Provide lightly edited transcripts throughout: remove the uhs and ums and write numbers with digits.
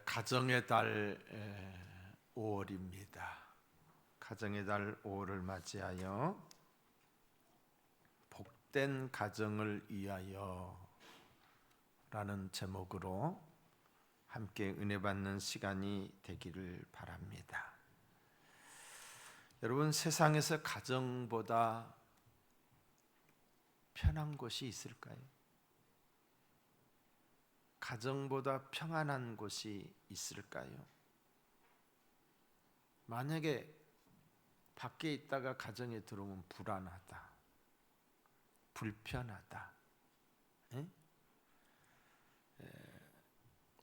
가정의 달 5월입니다. 가정의 달 5월을 맞이하여 복된 가정을 위하여 라는 제목으로 함께 은혜 받는 시간이 되기를 바랍니다. 여러분, 세상에서 가정보다 편한 곳이 있을까요? 가정보다 평안한 곳이 있을까요? 만약에 밖에 있다가 가정에 들어오면 불안하다, 불편하다,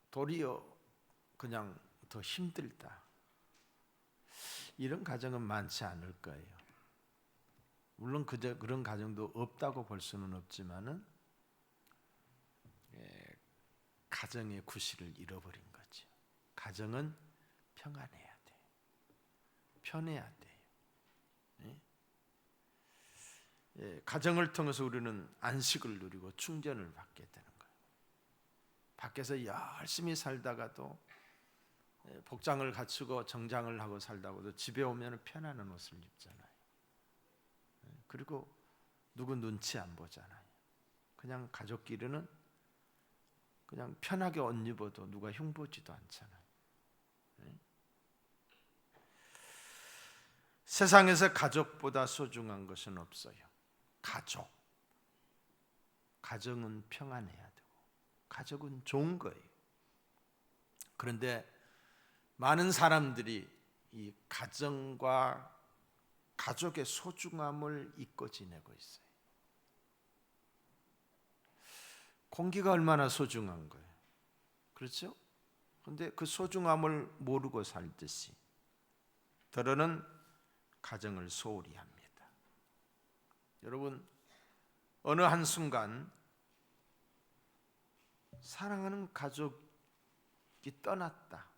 도리어 그냥 더 힘들다, 이런 가정은 많지 않을 거예요. 물론 그런 가정도 없다고 볼 수는 없지만은 가정의 구실을 잃어버린 거죠. 가정은 평안해야 돼요. 편해야 돼요. 가정을 통해서 우리는 안식을 누리고 충전을 받게 되는 거예요. 밖에서 열심히 살다가도 복장을 갖추고 정장을 하고 살다가도 집에 오면 편안한 옷을 입잖아요. 그리고 누구 눈치 안 보잖아요. 그냥 가족끼리는 그냥 편하게 옷 입어도 누가 흉보지도 않잖아요. 세상에서 가족보다 소중한 것은 없어요. 가정은 평안해야 되고 가족은 좋은 거예요. 그런데 많은 사람들이 이 가정과 가족의 소중함을 잊고 지내고 있어요. 공기가 얼마나 소중한 거예요. 그렇죠? 그런데 그 소중함을 모르고 살듯이 더러는 가정을 소홀히 합니다. 여러분, 어느 한순간 사랑하는 가족이 떠났다.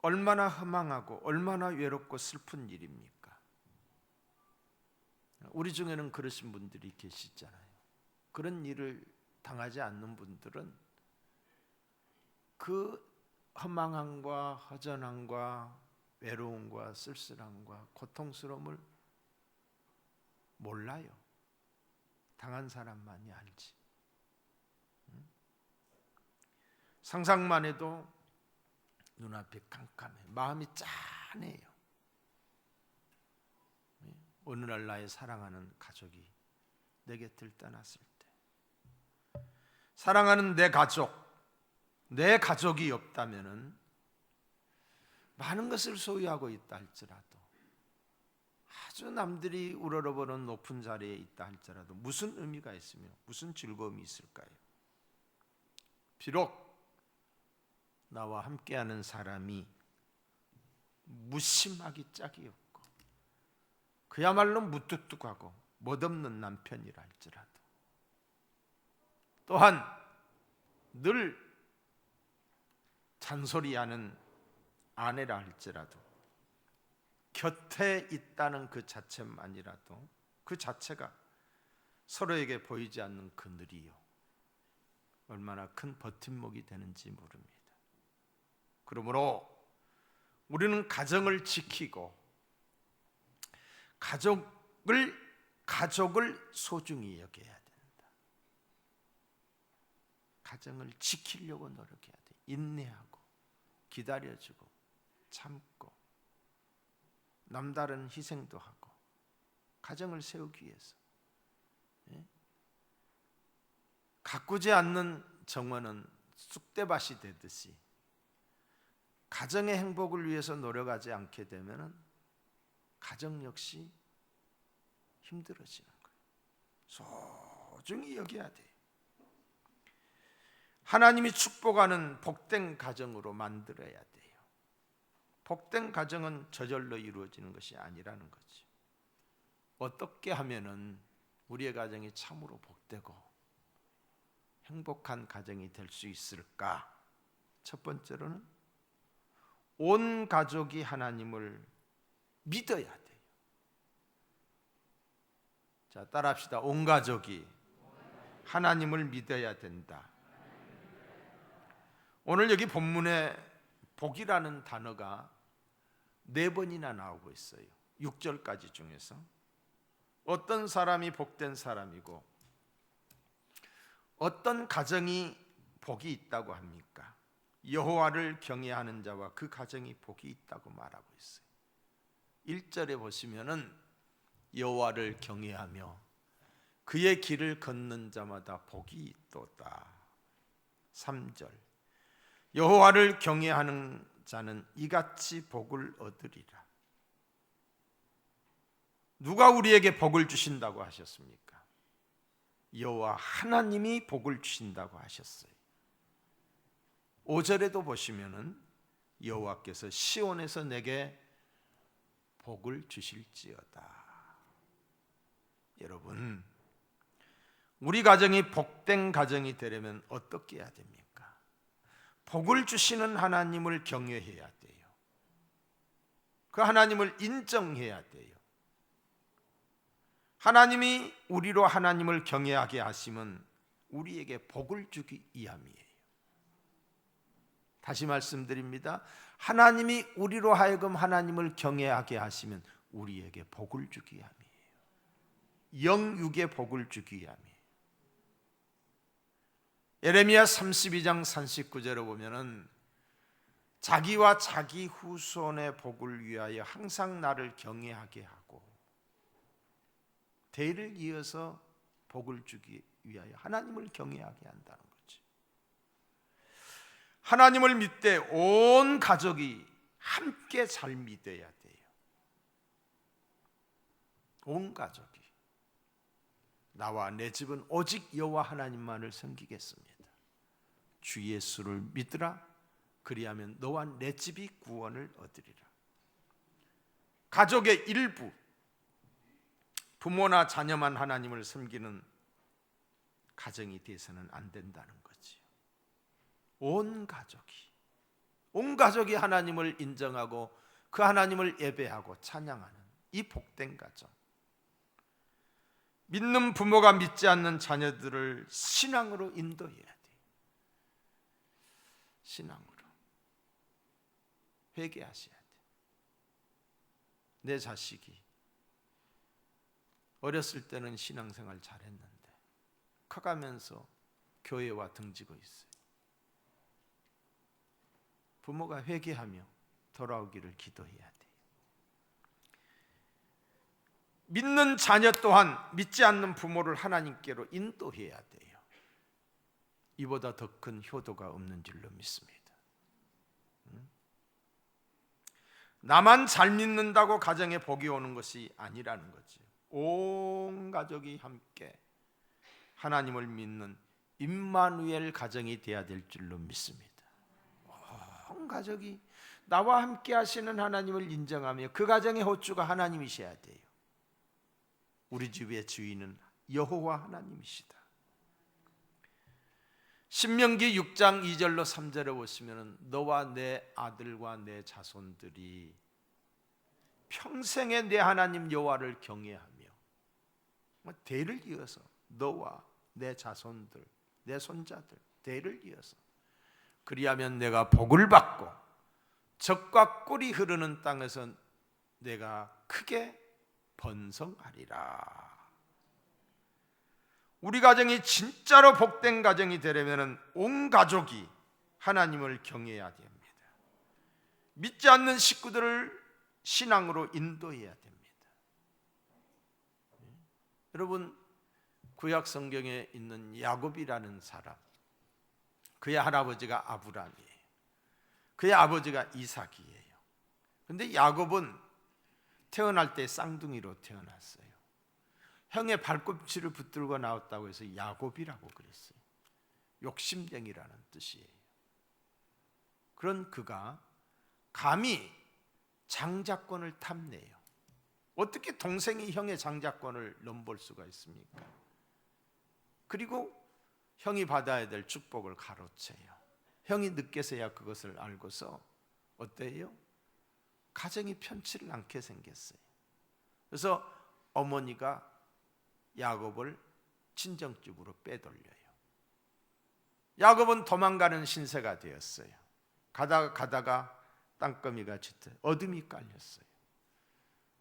얼마나 허망하고 얼마나 외롭고 슬픈 일입니까? 우리 중에는 그러신 분들이 계시잖아요. 그런 일을 당하지 않는 분들은 그 허망함과 허전함과 외로움과 쓸쓸함과 고통스러움을 몰라요. 당한 사람만이 알지. 상상만 해도 눈앞이 깜깜해. 마음이 짠해요. 어느 날 나의 사랑하는 가족이 내 곁을 떠났을 때, 사랑하는 내 가족이 없다면은 많은 것을 소유하고 있다 할지라도, 아주 남들이 우러러보는 높은 자리에 있다 할지라도 무슨 의미가 있으며 무슨 즐거움이 있을까요? 비록 나와 함께하는 사람이 무심하기 짝이 없고 그야말로 무뚝뚝하고 멋없는 남편이라 할지라도, 또한 늘 잔소리하는 아내라 할지라도, 곁에 있다는 그 자체만이라도, 그 자체가 서로에게 보이지 않는 그늘이요, 얼마나 큰 버팀목이 되는지 모릅니다. 그러므로 우리는 가정을 지키고 가족을 소중히 여겨야 된다. 가정을 지키려고 노력해야 돼. 인내하고 기다려주고 참고 남다른 희생도 하고 가정을 세우기 위해서. 가꾸지 않는 정원은 쑥대밭이 되듯이 가정의 행복을 위해서 노력하지 않게 되면은 가정 역시 힘들어지는 거예요. 소중히 여겨야 돼요. 하나님이 축복하는 복된 가정으로 만들어야 돼요. 복된 가정은 저절로 이루어지는 것이 아니라는 거죠. 어떻게 하면은 우리의 가정이 참으로 복되고 행복한 가정이 될 수 있을까? 첫 번째로는 온 가족이 하나님을 믿어야 돼요. 자, 따라합시다. 온 가족이 하나님을 믿어야 된다. 오늘 여기 본문에 복이라는 단어가 4번이나 나오고 있어요. 6절까지 중에서 어떤 사람이 복된 사람이고 어떤 가정이 복이 있다고 합니까? 여호와를 경외하는 자와 그 가정이 복이 있다고 말하고 있어요. 1절에 보시면은 여호와를 경외하며 그의 길을 걷는 자마다 복이 있도다. 3절 여호와를 경외하는 자는 이같이 복을 얻으리라. 누가 우리에게 복을 주신다고 하셨습니까? 여호와 하나님이 복을 주신다고 하셨어요. 5절에도 보시면은 여호와께서 시온에서 내게 복을 주실지어다. 여러분, 우리 가정이 복된 가정이 되려면 어떻게 해야 됩니까? 복을 주시는 하나님을 경외해야 돼요. 그 하나님을 인정해야 돼요. 하나님이 우리로 하나님을 경외하게 하시면 우리에게 복을 주기 위함이에요. 다시 말씀드립니다. 하나님이 우리로 하여금 하나님을 경외하게 하시면 우리에게 복을 주기 위함이에요. 영육의 복을 주기 위함이에요. 예레미야 32장 39절에 보면은 자기와 자기 후손의 복을 위하여 항상 나를 경외하게 하고 대를 이어서 복을 주기 위하여 하나님을 경외하게 한다는 거지. 하나님을 믿되 온 가족이 함께 잘 믿어야 돼요. 온 가족이 나와 내 집은 오직 여호와 하나님만을 섬기겠습니다. 주 예수를 믿으라. 그리하면 너와 내 집이 구원을 얻으리라. 가족의 일부, 부모나 자녀만 하나님을 섬기는 가정이 돼서는 안 된다는 거지요. 온 가족이 하나님을 인정하고 그 하나님을 예배하고 찬양하는 이 복된 가정. 믿는 부모가 믿지 않는 자녀들을 신앙으로 인도해야 돼요. 신앙으로 회개하셔야 돼요. 내 자식이 어렸을 때는 신앙생활 잘했는데 커가면서 교회와 등지고 있어요. 부모가 회개하며 돌아오기를 기도해야 돼요. 믿는 자녀 또한 믿지 않는 부모를 하나님께로 인도해야 돼요. 이보다 더 큰 효도가 없는 줄로 믿습니다. 나만 잘 믿는다고 가정에 복이 오는 것이 아니라는 거지. 온 가족이 함께 하나님을 믿는 임마누엘 가정이 되어야 될 줄로 믿습니다. 온 가족이 나와 함께 하시는 하나님을 인정하며 그 가정의 호주가 하나님이셔야 돼요. 우리 집의 주인은 여호와 하나님이시다. 신명기 6장 2절로 3절에 보시면 너와 내 아들과 내 자손들이 평생에 내 하나님 여호와를 경외하며 대를 이어서 너와 내 자손들, 내 손자들 대를 이어서 그리하면 내가 복을 받고 젖과 꿀이 흐르는 땅에서 내가 크게 번성하리라. 우리 가정이 진짜로 복된 가정이 되려면 온 가족이 하나님을 경외해야 됩니다. 믿지 않는 식구들을 신앙으로 인도해야 됩니다. 여러분, 구약 성경에 있는 야곱이라는 사람, 그의 할아버지가 아브람이에요. 그의 아버지가 이삭이에요. 그런데 야곱은 태어날 때 쌍둥이로 태어났어요. 형의 발꿈치를 붙들고 나왔다고 해서 야곱이라고 그랬어요. 욕심쟁이라는 뜻이에요. 그런 그가 감히 장자권을 탐내요. 어떻게 동생이 형의 장자권을 넘볼 수가 있습니까? 그리고 형이 받아야 될 축복을 가로채요. 형이 늦게서야 그것을 알고서 어때요? 가정이 편치를 않게 생겼어요. 그래서 어머니가 야곱을 친정집으로 빼돌려요. 야곱은 도망가는 신세가 되었어요. 가다가 땅거미가 짙어 어둠이 깔렸어요.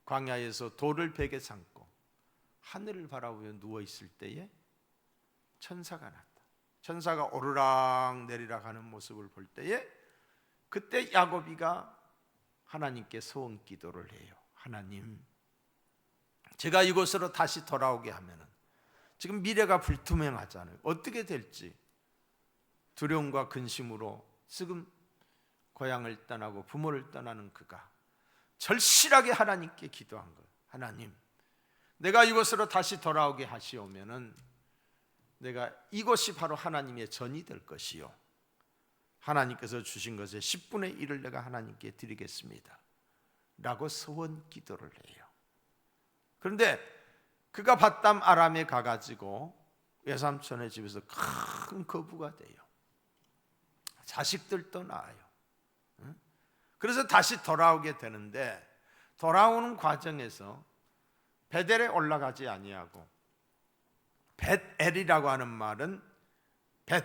광야에서 돌을 베개 삼고 하늘을 바라보며 누워있을 때에 천사가 났다. 천사가 오르락 내리락 하는 모습을 볼 때에 그때 야곱이가 하나님께 소원 기도를 해요. 하나님, 제가 이곳으로 다시 돌아오게 하면은 지금 미래가 불투명하잖아요. 어떻게 될지 두려움과 근심으로 지금 고향을 떠나고 부모를 떠나는 그가 절실하게 하나님께 기도한 거예요. 하나님, 내가 이곳으로 다시 돌아오게 하시오면은 내가 이곳이 바로 하나님의 전이 될 것이요, 하나님께서 주신 것의 10분의 1을 내가 하나님께 드리겠습니다 라고 소원 기도를 해요. 그런데 그가 밧담 아람에 가가지고 외삼촌의 집에서 큰 거부가 돼요. 자식들도 낳아요. 그래서 다시 돌아오게 되는데, 돌아오는 과정에서 베델에 올라가지 아니하고, 벳엘이라고 하는 말은 벳,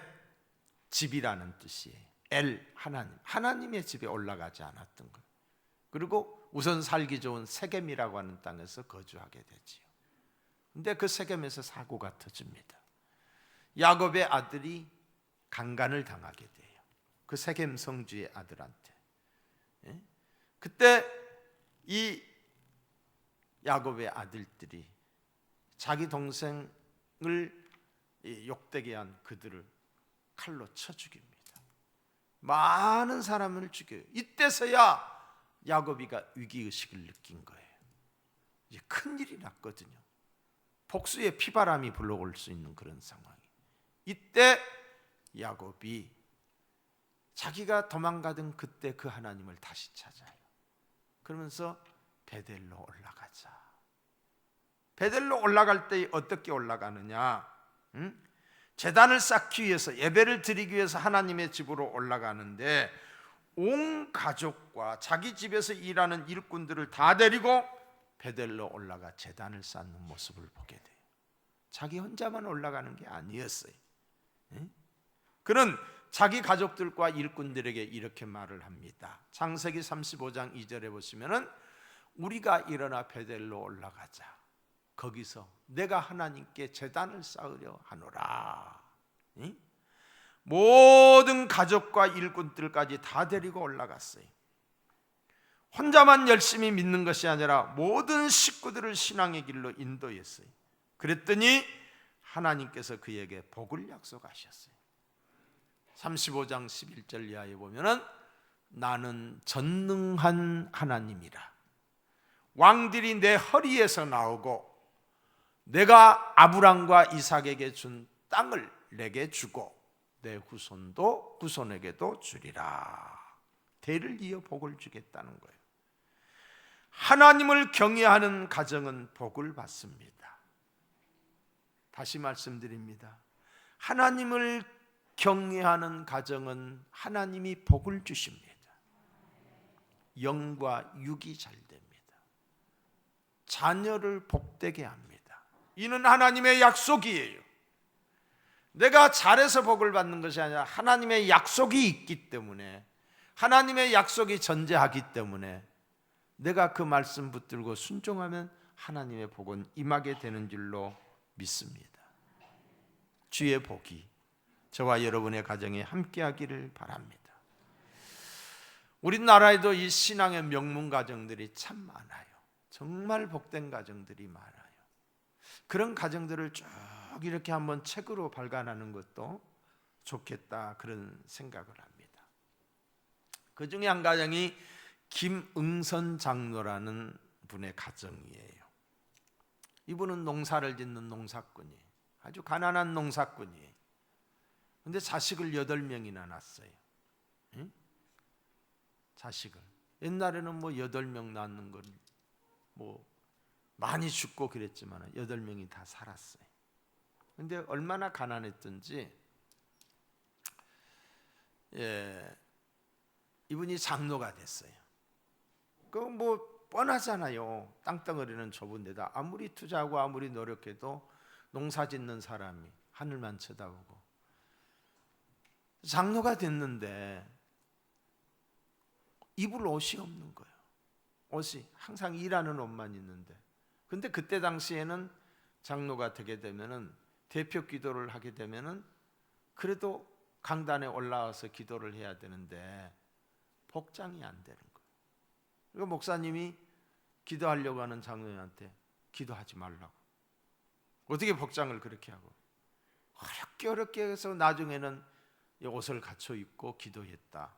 집이라는 뜻이에요. 엘, 하나님의 집에 올라가지 않았던 거예요. 그리고 우선 살기 좋은 세겜이라고 하는 땅에서 거주하게 되지요. 근데 그 세겜에서 사고가 터집니다. 야곱의 아들이 강간을 당하게 돼요. 그 세겜 성주의 아들한테. 그때 이 야곱의 아들들이 자기 동생을 욕되게 한 그들을 칼로 쳐 죽입니다. 많은 사람을 죽여요. 이때서야 야곱이가 위기의식을 느낀 거예요. 이제 큰일이 났거든요. 복수의 피바람이 불러올 수 있는 그런 상황이. 이때 야곱이 자기가 도망가던 그때 그 하나님을 다시 찾아요. 그러면서 베델로 올라가자. 베델로 올라갈 때 어떻게 올라가느냐? 제단을 쌓기 위해서, 예배를 드리기 위해서 하나님의 집으로 올라가는데 온 가족과 자기 집에서 일하는 일꾼들을 다 데리고 베델로 올라가 제단을 쌓는 모습을 보게 돼요. 자기 혼자만 올라가는 게 아니었어요. 그는 자기 가족들과 일꾼들에게 이렇게 말을 합니다. 창세기 35장 2절에 보시면은 우리가 일어나 베델로 올라가자. 거기서 내가 하나님께 제단을 쌓으려 하노라. 모든 가족과 일꾼들까지 다 데리고 올라갔어요. 혼자만 열심히 믿는 것이 아니라 모든 식구들을 신앙의 길로 인도했어요. 그랬더니 하나님께서 그에게 복을 약속하셨어요. 35장 11절 이하에 보면은 나는 전능한 하나님이라. 왕들이 내 허리에서 나오고 내가 아브람과 이삭에게 준 땅을 내게 주고 내 후손도 후손에게도 주리라. 대를 이어 복을 주겠다는 거예요. 하나님을 경외하는 가정은 복을 받습니다. 다시 말씀드립니다. 하나님을 경외하는 가정은 하나님이 복을 주십니다. 영과 육이 잘 됩니다. 자녀를 복되게 합니다. 이는 하나님의 약속이에요. 내가 잘해서 복을 받는 것이 아니라 하나님의 약속이 있기 때문에, 하나님의 약속이 전제하기 때문에 내가 그 말씀 붙들고 순종하면 하나님의 복은 임하게 되는 줄로 믿습니다. 주의 복이 저와 여러분의 가정에 함께하기를 바랍니다. 우리나라에도 이 신앙의 명문 가정들이 참 많아요. 정말 복된 가정들이 많아요. 그런 가정들을 쭉 이렇게 한번 책으로 발간하는 것도 좋겠다, 그런 생각을 합니다. 그 중에 한 가정이 김응선 장로라는 분의 가정이에요. 이분은 농사를 짓는 농사꾼이에요. 아주 가난한 농사꾼이에요. 근데 자식을 8명이나 낳았어요. 응? 자식을. 옛날에는 뭐 8명 낳는 건 뭐 많이 죽고 그랬지만 8명이 다 살았어요. 근데 얼마나 가난했던지, 이분이 장로가 됐어요. 그 뭐 뻔하잖아요. 땅덩어리는 좁은 데다 아무리 투자하고 아무리 노력해도 농사 짓는 사람이 하늘만 쳐다보고 장로가 됐는데 입을 옷이 없는 거예요. 옷이 항상 일하는 옷만 있는데, 근데 그때 당시에는 장로가 되게 되면은, 대표 기도를 하게 되면은 그래도 강단에 올라와서 기도를 해야 되는데 복장이 안 되는 거예요. 그러니까 목사님이 기도하려고 하는 장로한테 기도하지 말라고. 어떻게 복장을 그렇게 하고, 어렵게 해서 나중에는 옷을 갖춰 입고 기도했다.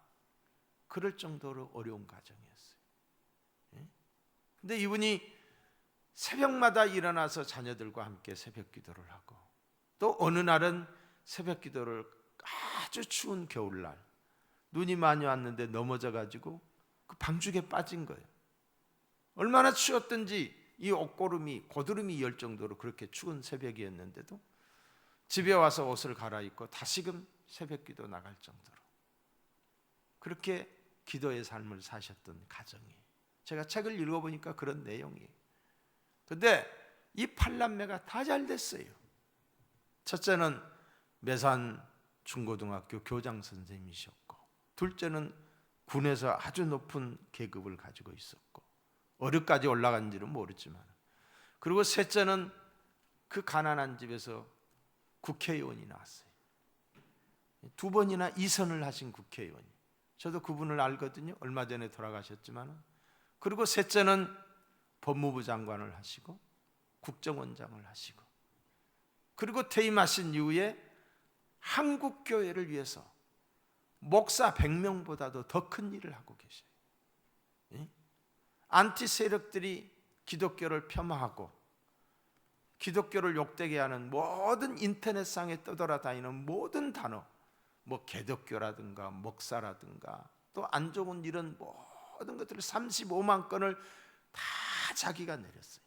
그럴 정도로 어려운 과정이었어요. 근데 이분이 새벽마다 일어나서 자녀들과 함께 새벽 기도를 하고, 또 어느 날은 새벽 기도를 아주 추운 겨울날 눈이 많이 왔는데 넘어져 가지고 그 방죽에 빠진 거예요. 얼마나 추웠든지 이 옷고름이 고드름이 열 정도로 그렇게 추운 새벽이었는데도 집에 와서 옷을 갈아입고 다시금 새벽 기도 나갈 정도로 그렇게 기도의 삶을 사셨던 가정이에요. 제가 책을 읽어보니까 그런 내용이에요. 근데 이 8남매가 다 잘 됐어요. 첫째는 매산 중고등학교 교장 선생님이셨고, 둘째는 군에서 아주 높은 계급을 가지고 있었고, 어디까지 올라간지는 모르지만, 그리고 셋째는 그 가난한 집에서 국회의원이 나왔어요. 2번이나 2선을 하신 국회의원이. 저도 그분을 알거든요. 얼마 전에 돌아가셨지만. 그리고 셋째는 법무부 장관을 하시고 국정원장을 하시고, 그리고 퇴임하신 이후에 한국교회를 위해서 목사 100명보다도 더 큰 일을 하고 계셔요. 안티 세력들이 기독교를 폄하하고 기독교를 욕되게 하는 모든 인터넷상에 떠돌아다니는 모든 단어, 뭐 개독교라든가 목사라든가 또 안 좋은 이런 모든 것들을 35만 건을 다 자기가 내렸어요.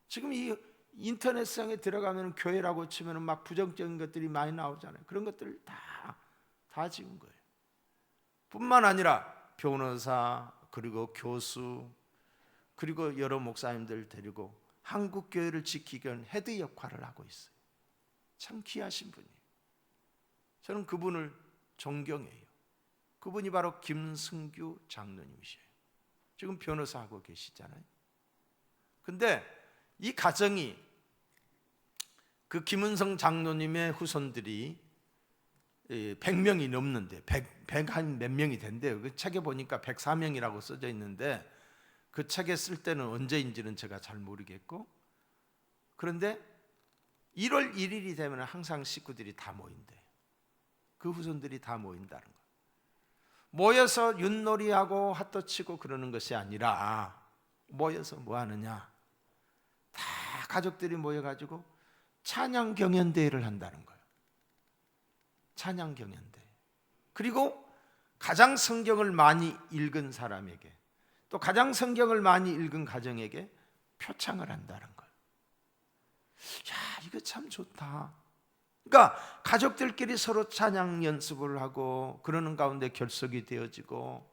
지금 이 인터넷상에 들어가면 교회라고 치면 막 부정적인 것들이 많이 나오잖아요. 그런 것들을 다 지은 거예요. 뿐만 아니라 변호사, 그리고 교수, 그리고 여러 목사님들 데리고 한국교회를 지키기 위한 헤드 역할을 하고 있어요. 참 귀하신 분이에요. 저는 그분을 존경해요. 그분이 바로 김승규 장로님이셔요. 지금 변호사하고 계시잖아요. 근데 이 가정이, 그 김은성 장로님의 후손들이 100명이 넘는데 100 한 몇 명이 된대요. 그 책에 보니까 104명이라고 써져 있는데 그 책에 쓸 때는 언제인지는 제가 잘 모르겠고, 그런데 1월 1일이 되면 항상 식구들이 다 모인대요. 그 후손들이 다 모인다는 거예요. 모여서 윷놀이하고 핫도치고 그러는 것이 아니라 모여서 뭐 하느냐, 다 가족들이 모여가지고 찬양 경연대회를 한다는 거예요. 찬양 경연대회. 그리고 가장 성경을 많이 읽은 사람에게, 또 가장 성경을 많이 읽은 가정에게 표창을 한다는 거예요. 야, 이거 참 좋다. 그러니까 가족들끼리 서로 찬양 연습을 하고 그러는 가운데 결속이 되어지고,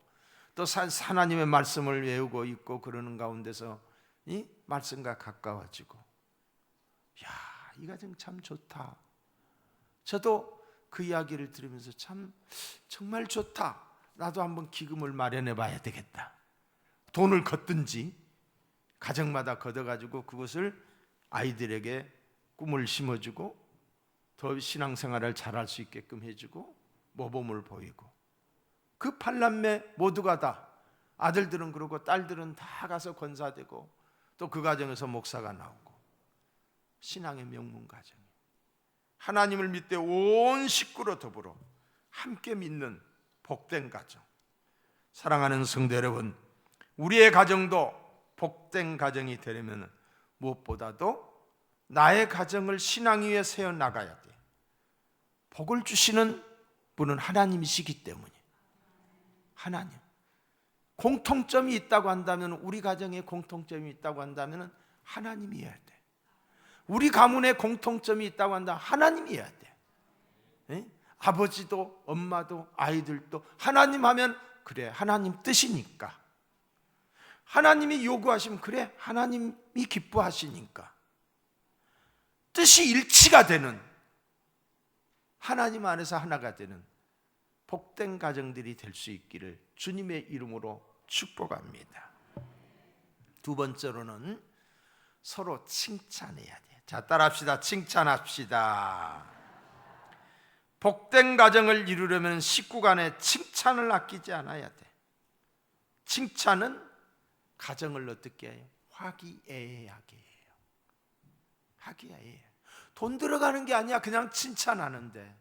또 하나님의 말씀을 외우고 있고 그러는 가운데서 이 말씀과 가까워지고, 야, 이 가정 참 좋다. 저도 그 이야기를 들으면서 참 정말 좋다. 나도 한번 기금을 마련해 봐야 되겠다. 돈을 걷든지 가정마다 걷어가지고 그것을 아이들에게 꿈을 심어주고 더 신앙생활을 잘할 수 있게끔 해주고 모범을 보이고, 그 8남매 모두가 다, 아들들은 그러고 딸들은 다 가서 권사되고 또 그 가정에서 목사가 나오고, 신앙의 명문 가정, 하나님을 믿되 온 식구로 더불어 함께 믿는 복된 가정. 사랑하는 성도 여러분, 우리의 가정도 복된 가정이 되려면 무엇보다도 나의 가정을 신앙 위에 세워나가야 돼. 복을 주시는 분은 하나님이시기 때문에. 하나님. 공통점이 있다고 한다면, 우리 가정에 공통점이 있다고 한다면 하나님이어야 돼. 우리 가문에 공통점이 있다고 한다면 하나님이어야 돼. 에? 아버지도 엄마도 아이들도 하나님 하면 그래, 하나님 뜻이니까. 하나님이 요구하시면 그래, 하나님이 기뻐하시니까. 뜻이 일치가 되는 하나님 안에서 하나가 되는 복된 가정들이 될 수 있기를 주님의 이름으로 축복합니다. 두 번째로는 서로 칭찬해야 돼. 자, 따라합시다. 칭찬합시다. 복된 가정을 이루려면 식구 간에 칭찬을 아끼지 않아야 돼. 칭찬은 가정을 어떻게 해요? 화기애애하게 해요. 화기애애. 돈 들어가는 게 아니야. 그냥 칭찬하는데.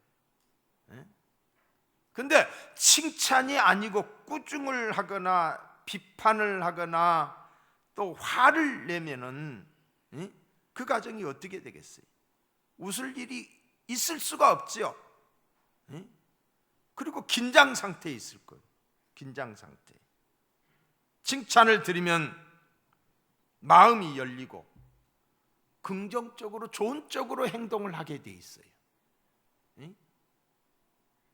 근데 칭찬이 아니고 꾸중을 하거나 비판을 하거나 또 화를 내면은 그 가정이 어떻게 되겠어요? 웃을 일이 있을 수가 없지요. 그리고 긴장 상태에 있을 거예요. 긴장 상태. 칭찬을 드리면 마음이 열리고 긍정적으로 좋은 쪽으로 행동을 하게 돼 있어요.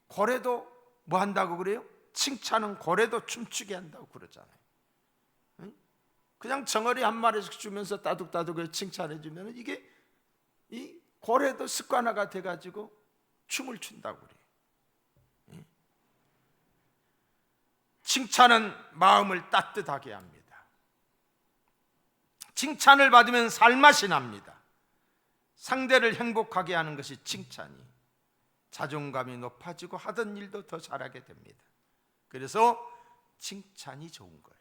고래도 뭐 한다고 그래요? 칭찬은 고래도 춤추게 한다고 그러잖아요. 그냥 정어리 한 마리씩 주면서 따둑따둑 칭찬해 주면 이게 이 고래도 습관화가 돼가지고 춤을 춘다고 그래요. 칭찬은 마음을 따뜻하게 합니다. 칭찬을 받으면 살맛이 납니다. 상대를 행복하게 하는 것이 칭찬이 자존감이 높아지고 하던 일도 더 잘하게 됩니다. 그래서 칭찬이 좋은 거예요.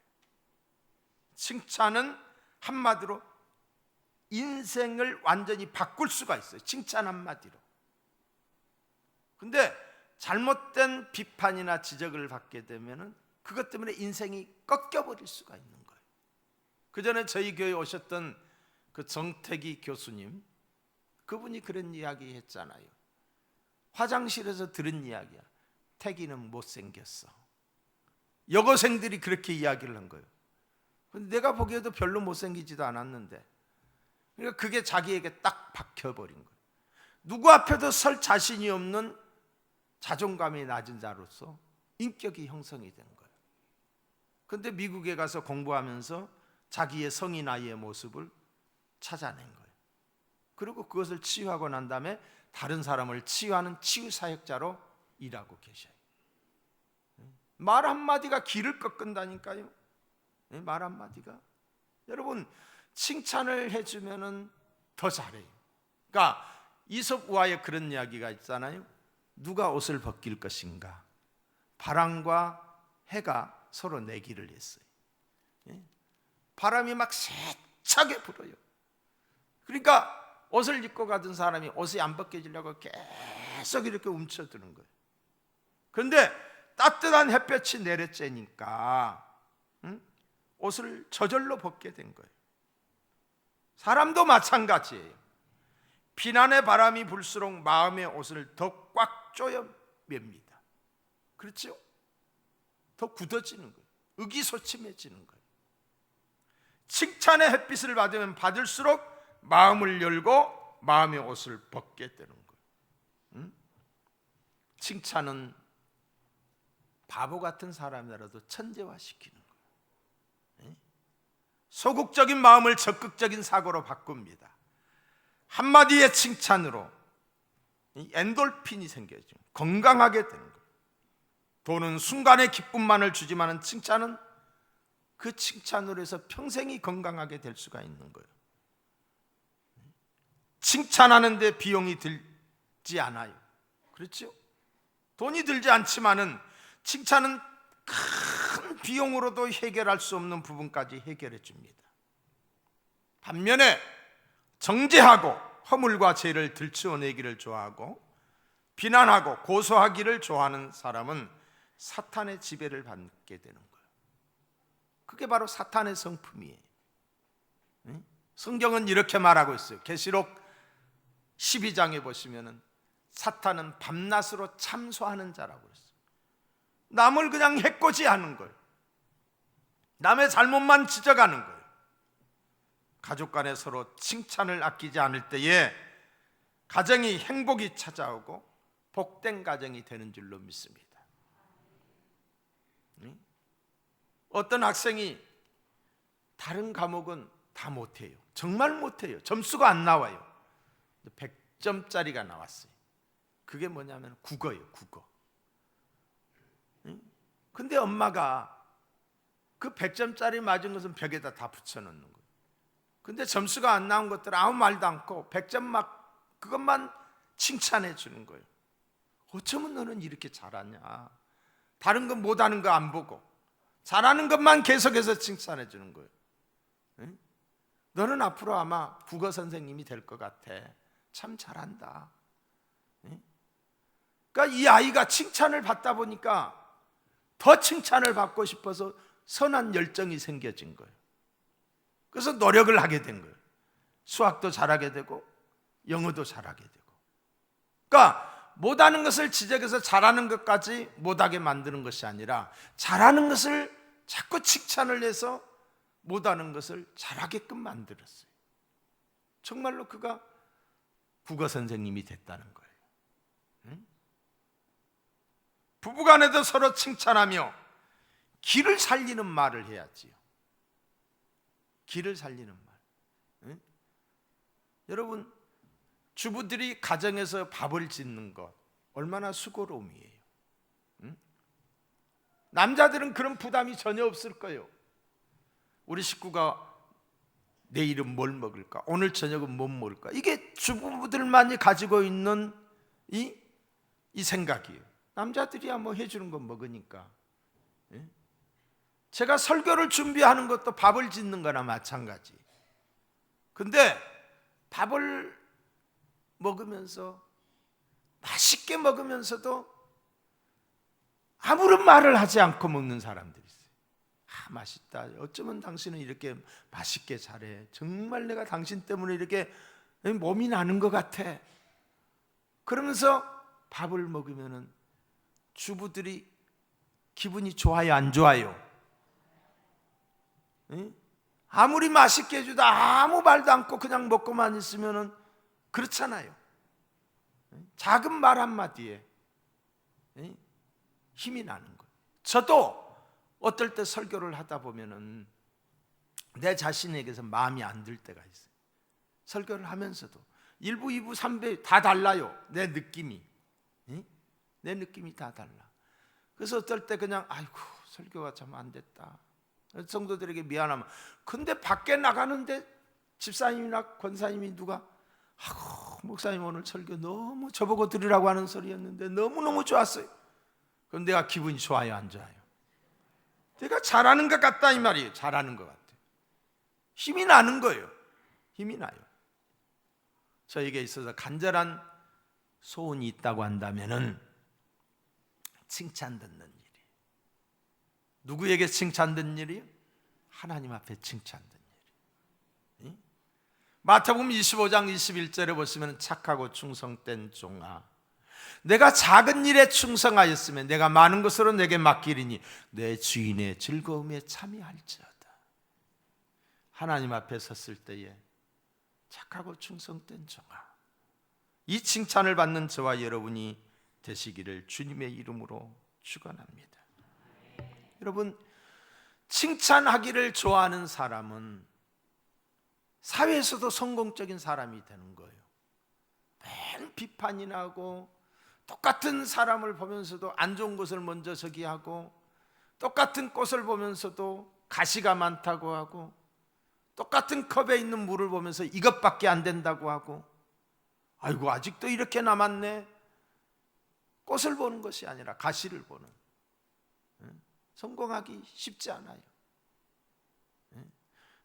칭찬은 한마디로 인생을 완전히 바꿀 수가 있어요. 칭찬 한마디로. 근데 잘못된 비판이나 지적을 받게 되면은 그것 때문에 인생이 꺾여버릴 수가 있는 거예요. 그 전에 저희 교회에 오셨던 그 정태기 교수님, 그분이 그런 이야기 했잖아요. 화장실에서 들은 이야기야. 태기는 못생겼어. 여고생들이 그렇게 이야기를 한 거예요. 근데 내가 보기에도 별로 못생기지도 않았는데, 그러니까 그게 자기에게 딱 박혀버린 거예요. 누구 앞에도 설 자신이 없는 자존감이 낮은 자로서 인격이 형성이 된 거예요. 그런데 미국에 가서 공부하면서 자기의 성인 아이의 모습을 찾아낸 거예요. 그리고 그것을 치유하고 난 다음에 다른 사람을 치유하는 치유사역자로 일하고 계셔요. 말 한마디가 길을 꺾는다니까요. 말 한마디가. 여러분, 칭찬을 해주면 더 잘해요. 그러니까 이솝우화에 그런 이야기가 있잖아요. 누가 옷을 벗길 것인가? 바람과 해가 서로 내기를 했어요. 바람이 막 세차게 불어요. 그러니까 옷을 입고 가던 사람이 옷이 안 벗겨지려고 계속 이렇게 움츠드는 거예요. 그런데 따뜻한 햇볕이 내려쬐니까 옷을 저절로 벗게 된 거예요. 사람도 마찬가지예요. 비난의 바람이 불수록 마음의 옷을 더 꽉 조여 맵니다. 그렇죠? 더 굳어지는 거예요. 의기소침해지는 거예요. 칭찬의 햇빛을 받으면 받을수록 마음을 열고 마음의 옷을 벗게 되는 거예요. 칭찬은 바보 같은 사람이라도 천재화시키는 거예요. 소극적인 마음을 적극적인 사고로 바꿉니다. 한마디의 칭찬으로 엔돌핀이 생겨죠. 건강하게 되는 거예요. 돈은 순간의 기쁨만을 주지만 칭찬은 그 칭찬으로 해서 평생이 건강하게 될 수가 있는 거예요. 칭찬하는데 비용이 들지 않아요. 그렇죠? 돈이 들지 않지만은 칭찬은 큰 비용으로도 해결할 수 없는 부분까지 해결해 줍니다. 반면에 정죄하고 허물과 죄를 들추어내기를 좋아하고 비난하고 고소하기를 좋아하는 사람은 사탄의 지배를 받게 되는 거예요. 그게 바로 사탄의 성품이에요. 성경은 이렇게 말하고 있어요. 계시록 12장에 보시면은 사탄은 밤낮으로 참소하는 자라고 했어요. 남을 그냥 해코지하는 거예요. 남의 잘못만 지적하는 거예요. 가족 간에 서로 칭찬을 아끼지 않을 때에 가정이 행복이 찾아오고 복된 가정이 되는 줄로 믿습니다. 어떤 학생이 다른 과목은 다 못해요. 정말 못해요. 점수가 안 나와요. 100점짜리가 나왔어요. 그게 뭐냐면 국어예요, 국어. 근데 엄마가 그 100점짜리 맞은 것은 벽에다 다 붙여놓는 거예요. 근데 점수가 안 나온 것들은 아무 말도 않고 100점 막 그것만 칭찬해 주는 거예요. 어쩌면 너는 이렇게 잘하냐. 다른 건 못하는 거 안 보고 잘하는 것만 계속해서 칭찬해 주는 거예요. 응? 너는 앞으로 아마 국어 선생님이 될 것 같아. 참 잘한다. 응? 그러니까 이 아이가 칭찬을 받다 보니까 더 칭찬을 받고 싶어서 선한 열정이 생겨진 거예요. 그래서 노력을 하게 된 거예요. 수학도 잘하게 되고 영어도 잘하게 되고. 그러니까 못하는 것을 지적해서 잘하는 것까지 못하게 만드는 것이 아니라 잘하는 것을 자꾸 칭찬을 해서 못하는 것을 잘하게끔 만들었어요. 정말로 그가 국어 선생님이 됐다는 거예요. 응? 부부간에도 서로 칭찬하며 길을 살리는 말을 해야지요. 길을 살리는 말. 응? 여러분, 주부들이 가정에서 밥을 짓는 것 얼마나 수고로움이에요. 응? 남자들은 그런 부담이 전혀 없을 거예요. 우리 식구가 내일은 뭘 먹을까? 오늘 저녁은 뭐 먹을까? 이게 주부들만이 가지고 있는 이 생각이에요. 남자들이야 뭐 해주는 거 먹으니까. 응? 제가 설교를 준비하는 것도 밥을 짓는 거나 마찬가지. 근데 밥을 먹으면서 맛있게 먹으면서도 아무런 말을 하지 않고 먹는 사람들이 있어요. 맛있다. 어쩌면 당신은 이렇게 맛있게 잘해. 정말 내가 당신 때문에 이렇게 몸이 나는 것 같아. 그러면서 밥을 먹으면은 주부들이 기분이 좋아요, 안 좋아요? 응? 아무리 맛있게 해주다 아무 말도 않고 그냥 먹고만 있으면은 그렇잖아요. 작은 말 한마디에 힘이 나는 거예요. 저도 어떨 때 설교를 하다 보면은 내 자신에게서 마음이 안 들 때가 있어요. 설교를 하면서도 1부, 2부, 3부 다 달라요. 내 느낌이. 내 느낌이 다 달라. 그래서 어떨 때 그냥 아이고 설교가 참 안 됐다. 성도들에게 미안하면 근데 밖에 나가는데 집사님이나 권사님이 누가 목사님 오늘 설교 너무 저보고 들으라고 하는 소리였는데 너무너무 좋았어요. 그럼 내가 기분이 좋아요, 안 좋아요? 내가 잘하는 것 같다 이 말이에요. 잘하는 것 같아요. 힘이 나는 거예요. 힘이 나요. 저에게 있어서 간절한 소원이 있다고 한다면은 칭찬 듣는 일이에요. 누구에게 칭찬 듣는 일이에요? 하나님 앞에 칭찬 듣는 일이에요. 마태복음 25장 21절에 보시면 착하고 충성된 종아 내가 작은 일에 충성하였으면 내가 많은 것으로 내게 맡기리니 내 주인의 즐거움에 참여할지어다. 하나님 앞에 섰을 때에 착하고 충성된 종아 이 칭찬을 받는 저와 여러분이 되시기를 주님의 이름으로 축원합니다. 여러분, 칭찬하기를 좋아하는 사람은 사회에서도 성공적인 사람이 되는 거예요. 매일 비판이 나고 똑같은 사람을 보면서도 안 좋은 것을 먼저 저기하고 똑같은 꽃을 보면서도 가시가 많다고 하고 똑같은 컵에 있는 물을 보면서 이것밖에 안 된다고 하고 아이고 아직도 이렇게 남았네. 꽃을 보는 것이 아니라 가시를 보는. 성공하기 쉽지 않아요.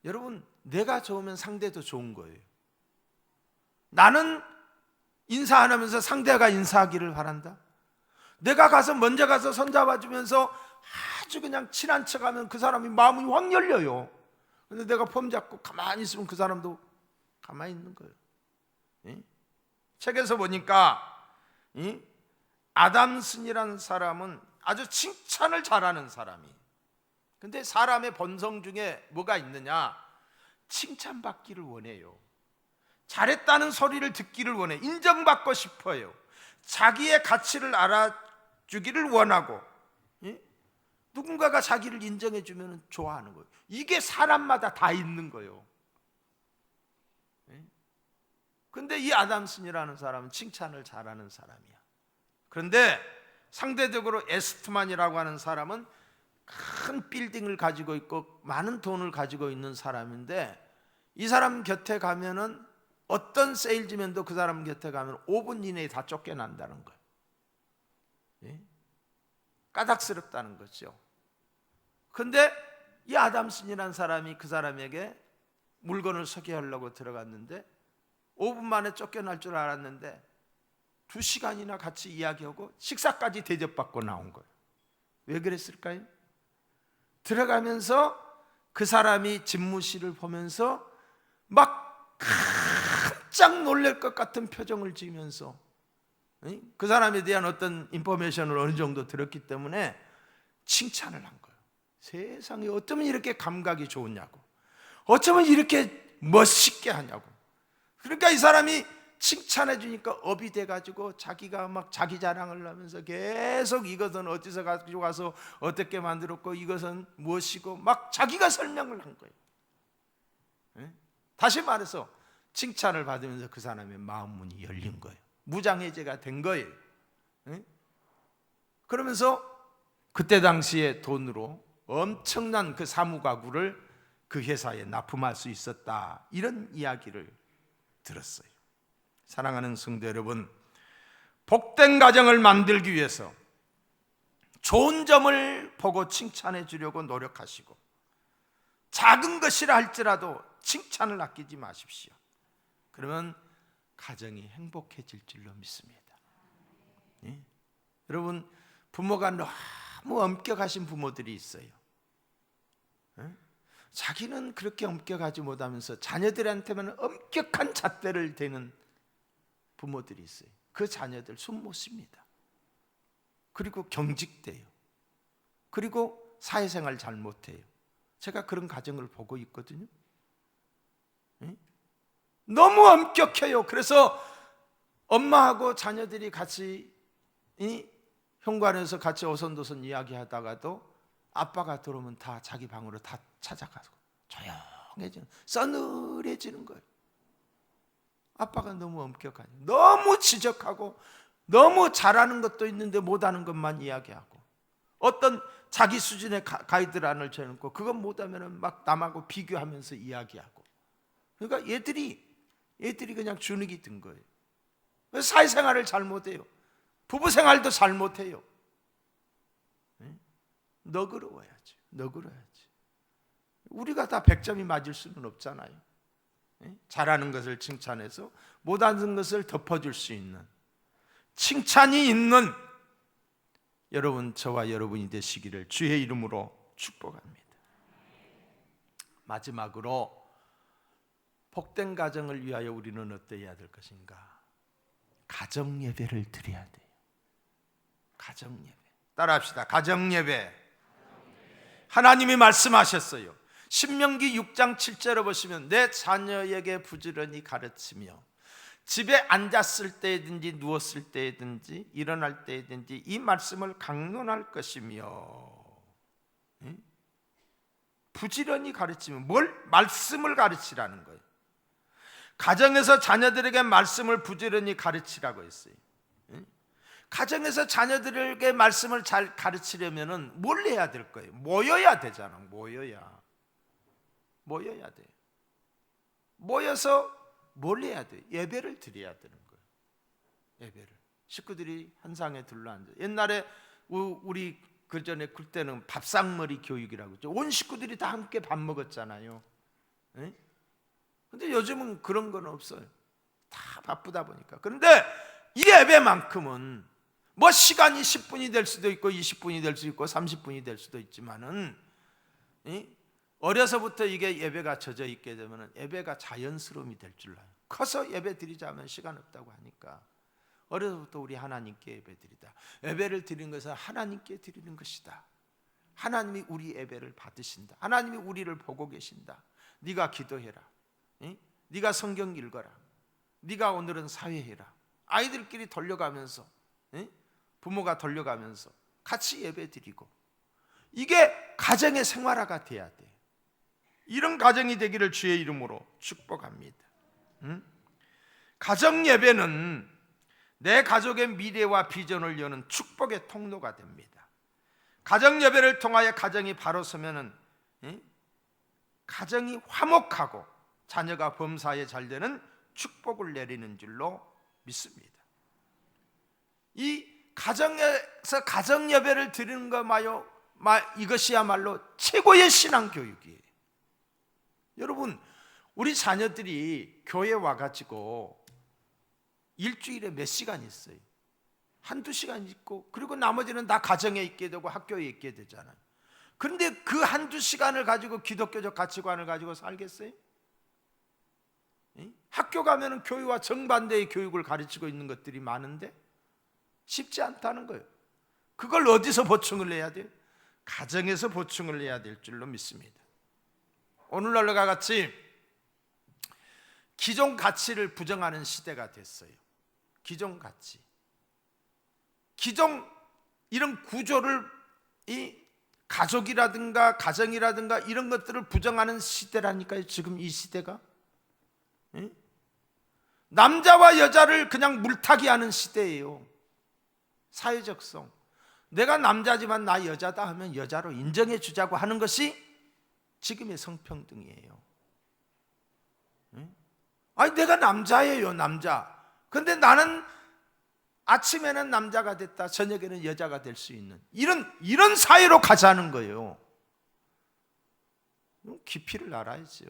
여러분, 내가 좋으면 상대도 좋은 거예요. 나는 인사 안 하면서 상대가 인사하기를 바란다. 내가 먼저 가서 손잡아주면서 아주 그냥 친한 척하면 그 사람이 마음이 확 열려요. 근데 내가 폼 잡고 가만히 있으면 그 사람도 가만히 있는 거예요. 책에서 보니까 아담슨이라는 사람은 아주 칭찬을 잘하는 사람이. 근데 사람의 본성 중에 뭐가 있느냐? 칭찬받기를 원해요. 잘했다는 소리를 듣기를 원해. 인정받고 싶어요. 자기의 가치를 알아주기를 원하고 누군가가 자기를 인정해 주면 좋아하는 거예요. 이게 사람마다 다 있는 거예요. 근데 이 아담슨이라는 사람은 칭찬을 잘하는 사람이야. 그런데 상대적으로 에스트만이라고 하는 사람은 큰 빌딩을 가지고 있고 많은 돈을 가지고 있는 사람인데, 이 사람 곁에 가면은 어떤 세일즈맨도 그 사람 곁에 가면 5분 이내에 다 쫓겨난다는 거예요. 예? 까닭스럽다는 거죠. 근데 이 아담슨이라는 사람이 그 사람에게 물건을 소개하려고 들어갔는데 5분 만에 쫓겨날 줄 알았는데 2시간이나 같이 이야기하고 식사까지 대접받고 나온 거예요. 왜 그랬을까요? 들어가면서 그 사람이 집무실을 보면서 막 깜짝 놀랄 것 같은 표정을 지으면서 그 사람에 대한 어떤 인포메이션을 어느 정도 들었기 때문에 칭찬을 한 거예요. 세상에 어쩌면 이렇게 감각이 좋으냐고, 어쩌면 이렇게 멋있게 하냐고. 그러니까 이 사람이 칭찬해 주니까 업이 돼가지고 자기가 막 자기 자랑을 하면서 계속 이것은 어디서 가지고 와서 어떻게 만들었고 이것은 무엇이고 막 자기가 설명을 한 거예요. 다시 말해서 칭찬을 받으면서 그 사람의 마음 문이 열린 거예요. 무장해제가 된 거예요. 그러면서 그때 당시에 돈으로 엄청난 그 사무가구를 그 회사에 납품할 수 있었다, 이런 이야기를 들었어요. 사랑하는 성도 여러분, 복된 가정을 만들기 위해서 좋은 점을 보고 칭찬해 주려고 노력하시고, 작은 것이라 할지라도 칭찬을 아끼지 마십시오. 그러면 가정이 행복해질 줄로 믿습니다. 예? 여러분, 부모가 너무 엄격하신 부모들이 있어요. 예? 자기는 그렇게 엄격하지 못하면서 자녀들한테만 엄격한 잣대를 대는 부모들이 있어요. 그 자녀들 숨 못 쉽니다. 그리고 경직돼요. 그리고 사회생활 잘 못해요. 제가 그런 가정을 보고 있거든요. 너무 엄격해요. 그래서 엄마하고 자녀들이 같이 현관에서 같이 오손도손 이야기하다가도 아빠가 들어오면 다 자기 방으로 다 찾아가서 조용해지는, 서늘해지는 거예요. 아빠가 너무 엄격하니, 너무 지적하고 너무 잘하는 것도 있는데 못하는 것만 이야기하고, 어떤 자기 수준의 가이드라인을 정해놓고 그건 못하면 막 남하고 비교하면서 이야기하고. 그러니까 얘들이 그냥 주눅이 든 거예요. 사회생활을 잘 못해요. 부부생활도 잘 못해요. 너그러워야지. 우리가 다 100점이 맞을 수는 없잖아요. 잘하는 것을 칭찬해서 못하는 것을 덮어줄 수 있는, 칭찬이 있는 여러분, 저와 여러분이 되시기를 주의 이름으로 축복합니다. 마지막으로 복된 가정을 위하여 우리는 어떠해야 될 것인가? 가정 예배를 드려야 돼요. 가정 예배. 따라합시다. 가정 예배. 하나님이 말씀하셨어요. 신명기 6장 7절을 보시면 내 자녀에게 부지런히 가르치며 집에 앉았을 때든지 누웠을 때든지 일어날 때든지 이 말씀을 강론할 것이며. 부지런히 가르치면 뭘? 말씀을 가르치라는 거예요. 가정에서 자녀들에게 말씀을 부지런히 가르치라고 했어요. 가정에서 자녀들에게 말씀을 잘 가르치려면 뭘 해야 될 거예요? 모여야 되잖아. 모여야 돼. 모여서 뭘 해야 돼? 예배를 드려야 되는 거예요. 예배를. 식구들이 한 상에 둘러앉아. 옛날에 우리 그전에 그때는 밥상머리 교육이라고 했죠. 온 식구들이 다 함께 밥 먹었잖아요. 근데 요즘은 그런 건 없어요. 다 바쁘다 보니까. 그런데 이 예배만큼은 뭐 시간이 10분이 될 수도 있고 20분이 될 수 있고 30분이 될 수도 있지만은 어려서부터 이게 예배가 젖어 있게 되면 예배가 자연스러움이 될 줄 알아요. 커서 예배 드리자면 시간 없다고 하니까 어려서부터 우리 하나님께 예배 드리다. 예배를 드리는 것은 하나님께 드리는 것이다. 하나님이 우리 예배를 받으신다. 하나님이 우리를 보고 계신다. 네가 기도해라. 네가 성경 읽어라. 네가 오늘은 사회해라. 아이들끼리 돌려가면서, 부모가 돌려가면서 같이 예배 드리고, 이게 가정의 생활화가 돼야 돼. 이런 가정이 되기를 주의 이름으로 축복합니다. 가정 예배는 내 가족의 미래와 비전을 여는 축복의 통로가 됩니다. 가정 예배를 통하여 가정이 바로 서면은 가정이 화목하고 자녀가 범사에 잘 되는 축복을 내리는 줄로 믿습니다. 이 가정에서 가정 예배를 드리는 것마요, 이것이야말로 최고의 신앙 교육이에요. 여러분, 우리 자녀들이 교회 와가지고 일주일에 몇 시간 있어요? 한두 시간 있고, 그리고 나머지는 다 가정에 있게 되고 학교에 있게 되잖아요. 그런데 그 한두 시간을 가지고 기독교적 가치관을 가지고 살겠어요? 학교 가면은 교회와 정반대의 교육을 가르치고 있는 것들이 많은데 쉽지 않다는 거예요. 그걸 어디서 보충을 해야 돼요? 가정에서 보충을 해야 될 줄로 믿습니다. 오늘날과 같이 기존 가치를 부정하는 시대가 됐어요. 기존 가치, 기존 이런 구조를, 이 가족이라든가 가정이라든가 이런 것들을 부정하는 시대라니까요. 지금 이 시대가 남자와 여자를 그냥 물타기 하는 시대예요. 사회적성, 내가 남자지만 나 여자다 하면 여자로 인정해 주자고 하는 것이 지금의 성평등이에요. 아니, 내가 남자예요, 남자. 근데 나는 아침에는 남자가 됐다, 저녁에는 여자가 될 수 있는 이런 사회로 가자는 거예요. 깊이를 알아야죠.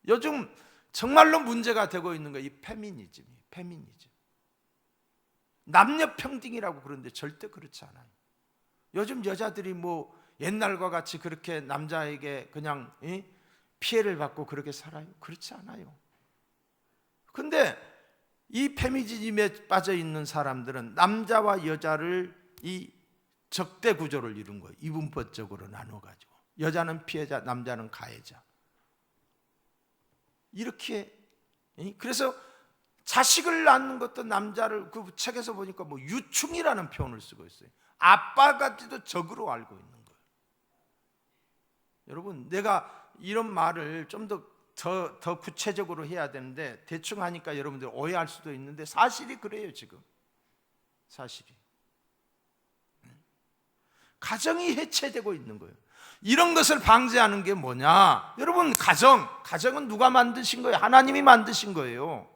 요즘 정말로 문제가 되고 있는 거예요. 이 페미니즘. 남녀 평등이라고 그러는데 절대 그렇지 않아요. 요즘 여자들이 뭐 옛날과 같이 그렇게 남자에게 그냥 피해를 받고 그렇게 살아요? 그렇지 않아요. 근데 이 페미니즘에 빠져 있는 사람들은 남자와 여자를 이 적대 구조를 이룬 거예요. 이분법적으로 나눠가지고 여자는 피해자, 남자는 가해자. 이렇게, 그래서 자식을 낳는 것도 남자를, 그 책에서 보니까 뭐 유충이라는 표현을 쓰고 있어요. 아빠까지도 적으로 알고 있는 거예요. 여러분, 내가 이런 말을 좀 더 구체적으로 해야 되는데 대충 하니까 여러분들 오해할 수도 있는데 사실이 그래요. 지금 사실이 가정이 해체되고 있는 거예요. 이런 것을 방지하는 게 뭐냐? 여러분, 가정은 누가 만드신 거예요? 하나님이 만드신 거예요.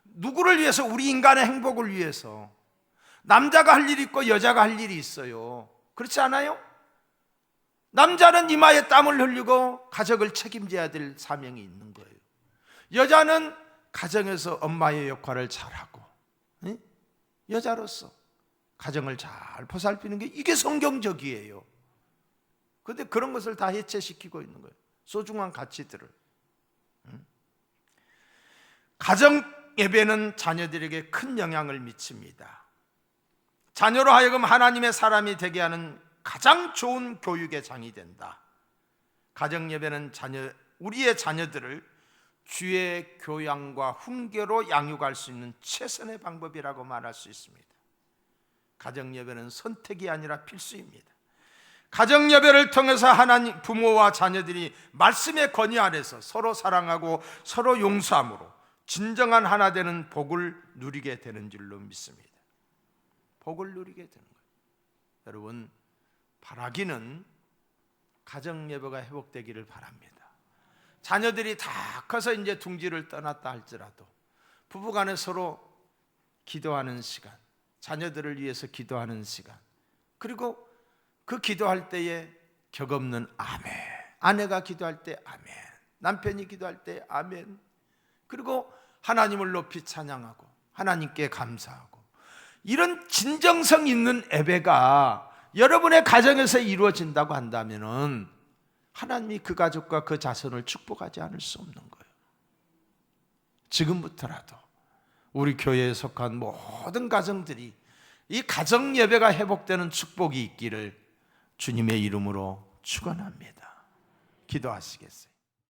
누구를 위해서? 우리 인간의 행복을 위해서. 남자가 할 일이 있고 여자가 할 일이 있어요. 그렇지 않아요? 남자는 이마에 땀을 흘리고 가족을 책임져야 될 사명이 있는 거예요. 여자는 가정에서 엄마의 역할을 잘하고, 여자로서 가정을 잘 보살피는 게 이게 성경적이에요. 그런데 그런 것을 다 해체시키고 있는 거예요. 소중한 가치들을. 가정 예배는 자녀들에게 큰 영향을 미칩니다. 자녀로 하여금 하나님의 사람이 되게 하는 가장 좋은 교육의 장이 된다. 가정 예배는 우리의 자녀들을 주의 교양과 훈계로 양육할 수 있는 최선의 방법이라고 말할 수 있습니다. 가정 예배는 선택이 아니라 필수입니다. 가정 예배를 통해서 하나님, 부모와 자녀들이 말씀의 권위 아래서 서로 사랑하고 서로 용서함으로 진정한 하나 되는 복을 누리게 되는 줄로 믿습니다. 복을 누리게 되는 거예요. 여러분, 바라기는 가정 예배가 회복되기를 바랍니다. 자녀들이 다 커서 이제 둥지를 떠났다 할지라도 부부간에 서로 기도하는 시간, 자녀들을 위해서 기도하는 시간, 그리고 그 기도할 때에 격없는 아멘, 아내가 기도할 때 아멘, 남편이 기도할 때 아멘, 그리고 하나님을 높이 찬양하고 하나님께 감사하고, 이런 진정성 있는 예배가 여러분의 가정에서 이루어진다고 한다면 하나님이 그 가족과 그 자손을 축복하지 않을 수 없는 거예요. 지금부터라도 우리 교회에 속한 모든 가정들이 이 가정 예배가 회복되는 축복이 있기를 주님의 이름으로 축원합니다. 기도하시겠어요?